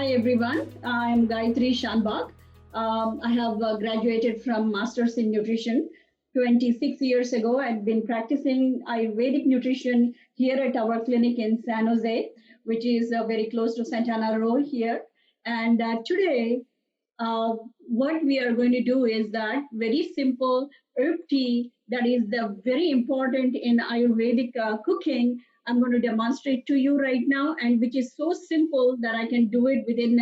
Hi everyone, I'm Gayathri Shanbhag. I have graduated from Masters in Nutrition 26 years ago. I've been practicing Ayurvedic nutrition here at our clinic in San Jose, which is very close to Santana Row here. And today, what we are going to do is that very simple herb tea that is the very important in Ayurvedic cooking. I'm going to demonstrate to you right now, and which is so simple that I can do it within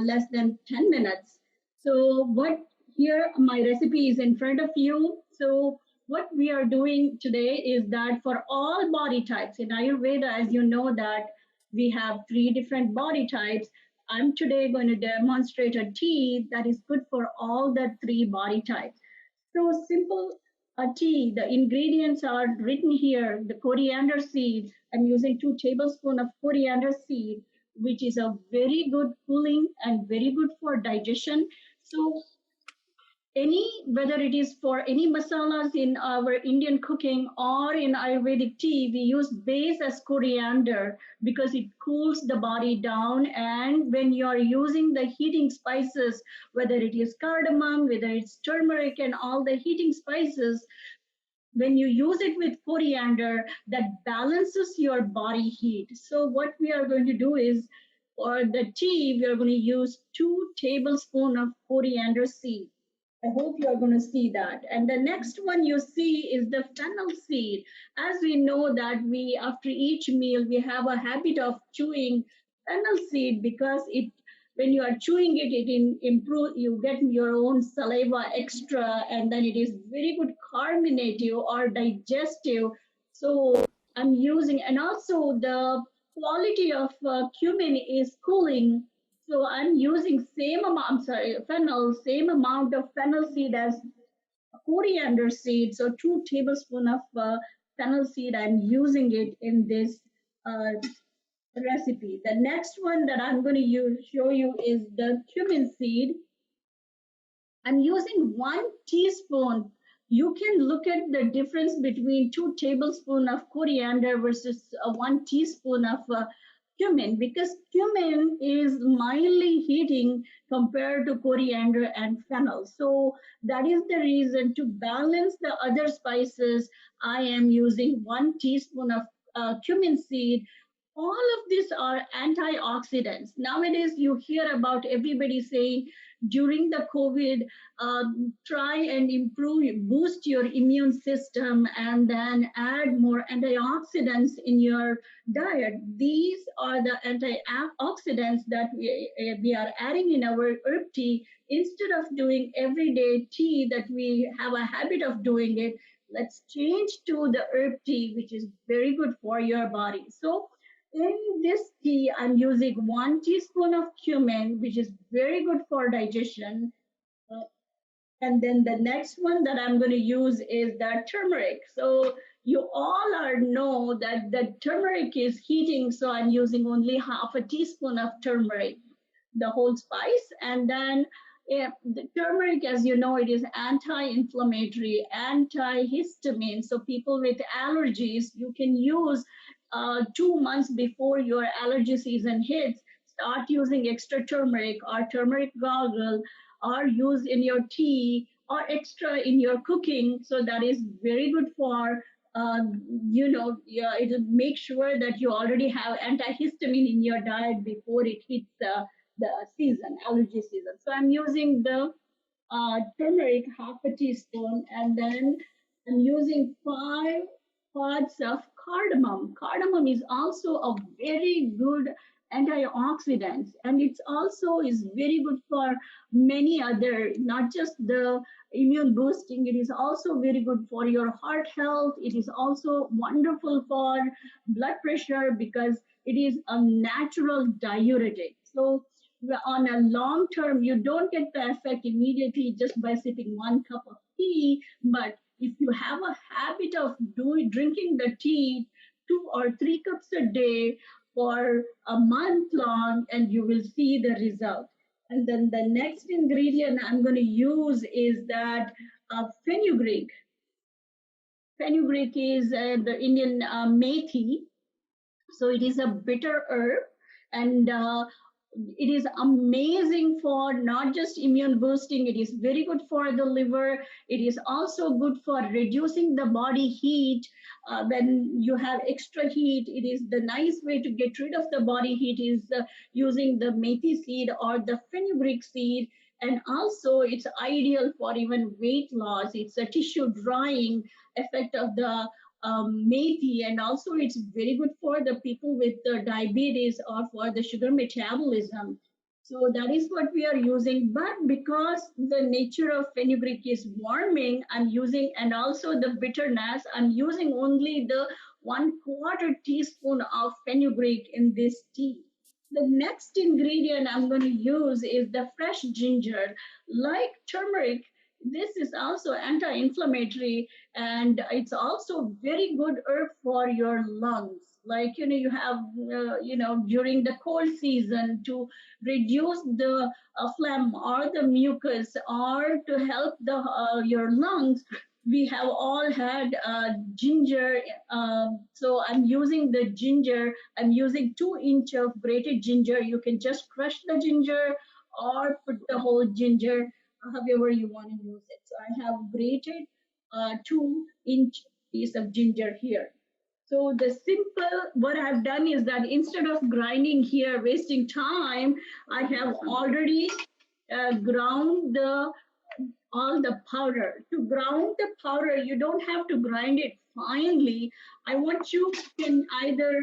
less than 10 minutes. So, what here my recipe is in front of you. So, what we are doing today is that for all body types in Ayurveda, as you know, that we have three different body types. I'm today going to demonstrate a tea that is good for all the three body types. So simple tea, the ingredients are written here. The coriander seed, I'm using 2 tablespoons of coriander seed, which is a very good cooling and very good for digestion. So any whether it is for any masalas in our Indian cooking or in Ayurvedic tea, we use base as coriander because it cools the body down. And when you are using the heating spices, whether it is cardamom, whether it's turmeric, and all the heating spices, when you use it with coriander, that balances your body heat. So what we are going to do is for the tea, we are going to use 2 tablespoons of coriander seed. I hope you are going to see that. And the next one you see is the fennel seed. As we know that we, after each meal, we have a habit of chewing fennel seed because it, when you are chewing it, improve, you get your own saliva extra, and then it is very good carminative or digestive. So I'm using, and also the quality of cumin is cooling, so I'm using same amount, I'm sorry, fennel, same amount of fennel seed as coriander seed. So 2 tablespoons of fennel seed, I'm using it in this uh, recipe. The next one that I'm going to show you is the cumin seed. I'm using 1 teaspoon. You can look at the difference between 2 tablespoons of coriander versus 1 teaspoon of cumin, because cumin is mildly heating compared to coriander and fennel. So that is the reason, to balance the other spices, I am using 1 teaspoon of cumin seed. All of these are antioxidants. Nowadays, you hear about everybody saying during the COVID, try and improve, boost your immune system, and then add more antioxidants in your diet. These are the antioxidants that we are adding in our herb tea. Instead of doing everyday tea that we have a habit of doing it, let's change to the herb tea, which is very good for your body. So in this tea, I'm using 1 teaspoon of cumin, which is very good for digestion. Uh, and then the next one that I'm going to use is the turmeric. So you all are know that the turmeric is heating, so I'm using only half a teaspoon of turmeric, the whole spice. And then the turmeric, as you know, it is anti-inflammatory, antihistamine. So people with allergies, you can use 2 months before your allergy season hits, start using extra turmeric or turmeric gargle, or use in your tea or extra in your cooking. So that is very good for yeah, it make sure that you already have antihistamine in your diet before it hits the season, allergy season. So I'm using the turmeric, half a teaspoon, and then I'm using 5 pods of cardamom. Cardamom is also a very good antioxidant, and it's also is very good for many other, not just the immune boosting. It is also very good for your heart health. It is also wonderful for blood pressure because it is a natural diuretic. So on a long term, you don't get the effect immediately just by sipping 1 cup of tea. But if you have a habit of drinking the tea 2 or 3 cups a day for a month long, and you will see the result. And then the next ingredient I'm going to use is that fenugreek. Fenugreek is the Indian methi. So it is a bitter herb, and It is amazing for not just immune boosting, it is very good for the liver. It is also good for reducing the body heat. When you have extra heat, it is the nice way to get rid of the body heat is using the methi seed or the fenugreek seed. And also, it's ideal for even weight loss. It's a tissue drying effect of the methi, and also it's very good for the people with diabetes or for the sugar metabolism. So that is what we are using. But because the nature of fenugreek is warming, I'm using, and also the bitterness, I'm using only the 1/4 teaspoon of fenugreek in this tea. The next ingredient I'm going to use is the fresh ginger. Like turmeric, this is also anti-inflammatory, and it's also very good herb for your lungs. Like, you have, during the cold season to reduce the phlegm or the mucus or to help your lungs. We have all had ginger. So I'm using the ginger. I'm using 2 inch of grated ginger. You can just crush the ginger or put the whole ginger, however you want to use it. So I have grated 2 inch piece of ginger here. So the simple, what I've done is that instead of grinding here, wasting time, I have already ground all the powder. To ground the powder, you don't have to grind it finely. I want you can either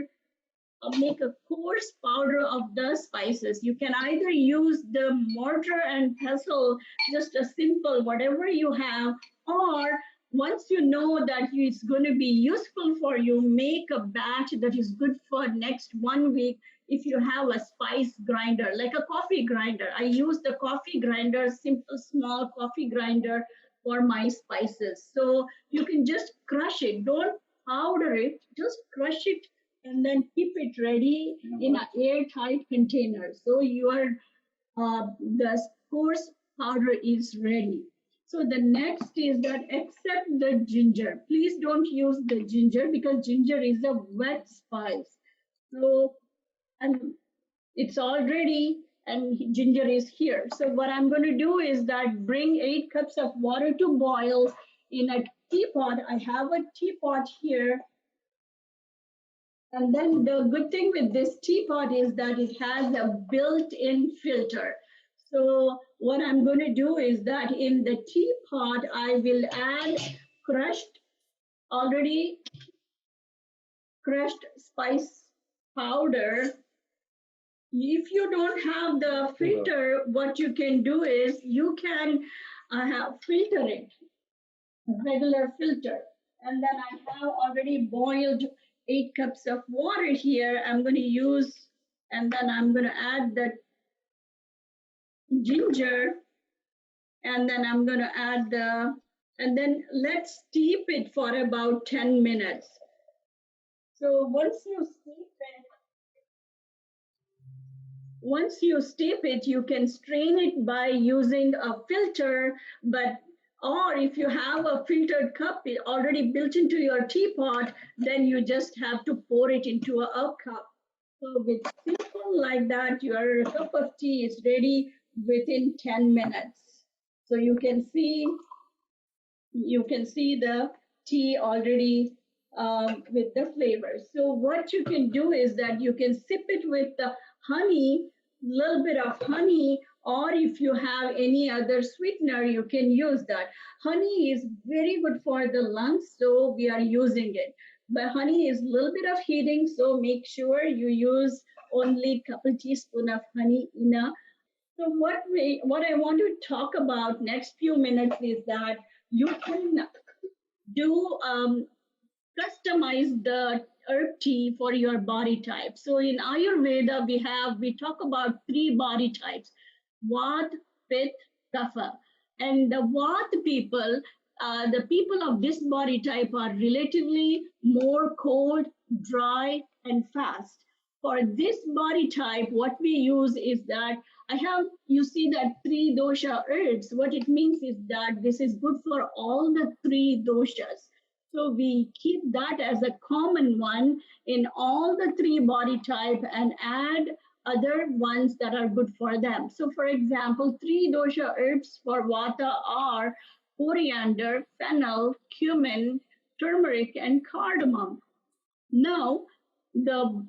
make a coarse powder of the spices. You can either use the mortar and pestle, just a simple whatever you have, or once you know that it's going to be useful for you, make a batch that is good for next 1 week. If you have a spice grinder, like a coffee grinder, I use the coffee grinder, simple small coffee grinder for my spices. So you can just crush it. Don't powder it, just crush it and then keep it ready in an airtight container. So your the coarse powder is ready. So the next is that accept the ginger. Please don't use the ginger because ginger is a wet spice. So and it's all ready and ginger is here. So what I'm going to do is that bring 8 cups of water to boil in a teapot. I have a teapot here. And then the good thing with this teapot is that it has a built-in filter. So what I'm going to do is that in the teapot, I will add already crushed spice powder. If you don't have the filter, what you can do is you can filter it, regular filter. And then I have already boiled 8 cups of water here. I'm going to use, and then I'm going to add the ginger, and then I'm going to add and then let's steep it for about 10 minutes. So once you steep it, you can strain it by using a filter, or if you have a filtered cup already built into your teapot, then you just have to pour it into a cup. So with simple like that, your cup of tea is ready within 10 minutes. So you can see the tea already with the flavors. So what you can do is that you can sip it with the honey, little bit of honey, or if you have any other sweetener, you can use that. Honey is very good for the lungs, so we are using it. But honey is a little bit of heating, so make sure you use only a couple teaspoon of honey in a. So what I want to talk about next few minutes is that you can do customize the herb tea for your body type. So in Ayurveda, we talk about 3 body types: Vata, Pitta, Kapha. And the Vata people, the people of this body type are relatively more cold, dry, and fast. For this body type, what we use is that you see that 3 dosha herbs. What it means is that this is good for all the 3 doshas. So we keep that as a common one in all the 3 body type and add other ones that are good for them. So, for example, three dosha herbs for Vata are coriander, fennel, cumin, turmeric, and cardamom. Now, the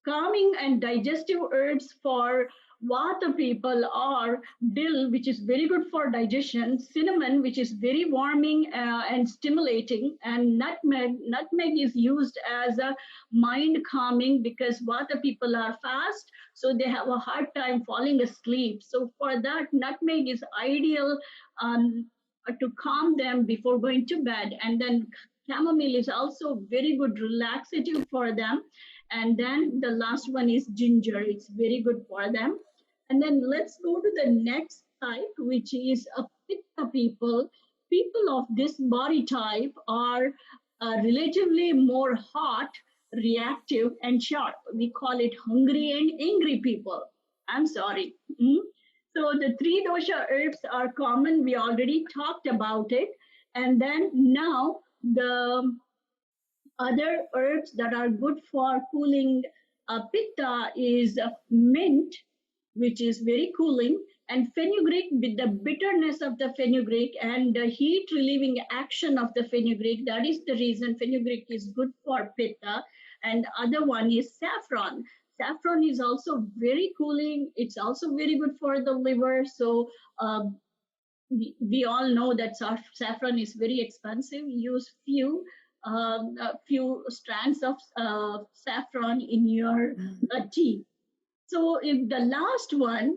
calming and digestive herbs for Vata people are dill, which is very good for digestion, cinnamon, which is very warming and stimulating, and nutmeg. Nutmeg is used as a mind calming because Vata people are fast, so they have a hard time falling asleep. So for that, nutmeg is ideal to calm them before going to bed. And then chamomile is also very good relaxative for them. And then the last one is ginger. It's very good for them. And then let's go to the next type, which is a pitta people. People of this body type are relatively more hot, reactive, and sharp. We call it hungry and angry people. I'm sorry. So the three dosha herbs are common. We already talked about it. And then now the other herbs that are good for cooling pitta is mint, which is very cooling, and fenugreek with the bitterness of the fenugreek and the heat relieving action of the fenugreek. That is the reason fenugreek is good for pitta. And other one is saffron. Saffron is also very cooling. It's also very good for the liver. So we all know that saffron is very expensive. Use few strands of saffron in your tea. So if the last one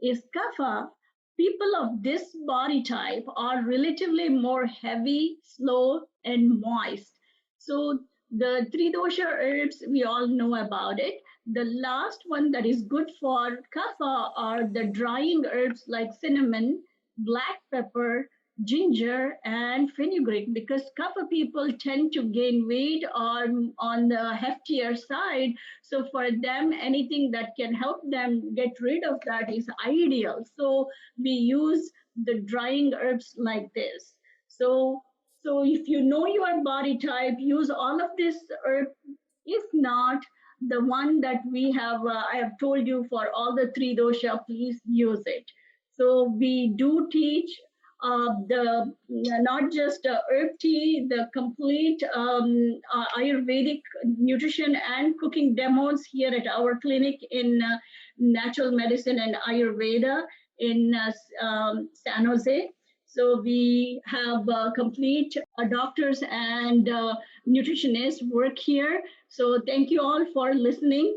is kapha, people of this body type are relatively more heavy, slow, and moist. So the three dosha herbs, we all know about it. The last one that is good for kapha are the drying herbs like cinnamon, black pepper, ginger, and fenugreek, because kapha people tend to gain weight on the heftier side. So for them, anything that can help them get rid of that is ideal. So we use the drying herbs like this. So if you know your body type, use all of this herb. If not, the one that we have, I have told you for all the three dosha, please use it. So we do teach the not just herb tea, the complete Ayurvedic nutrition and cooking demos here at our clinic in natural medicine and Ayurveda in San Jose. So we have complete doctors and nutritionists work here. So thank you all for listening.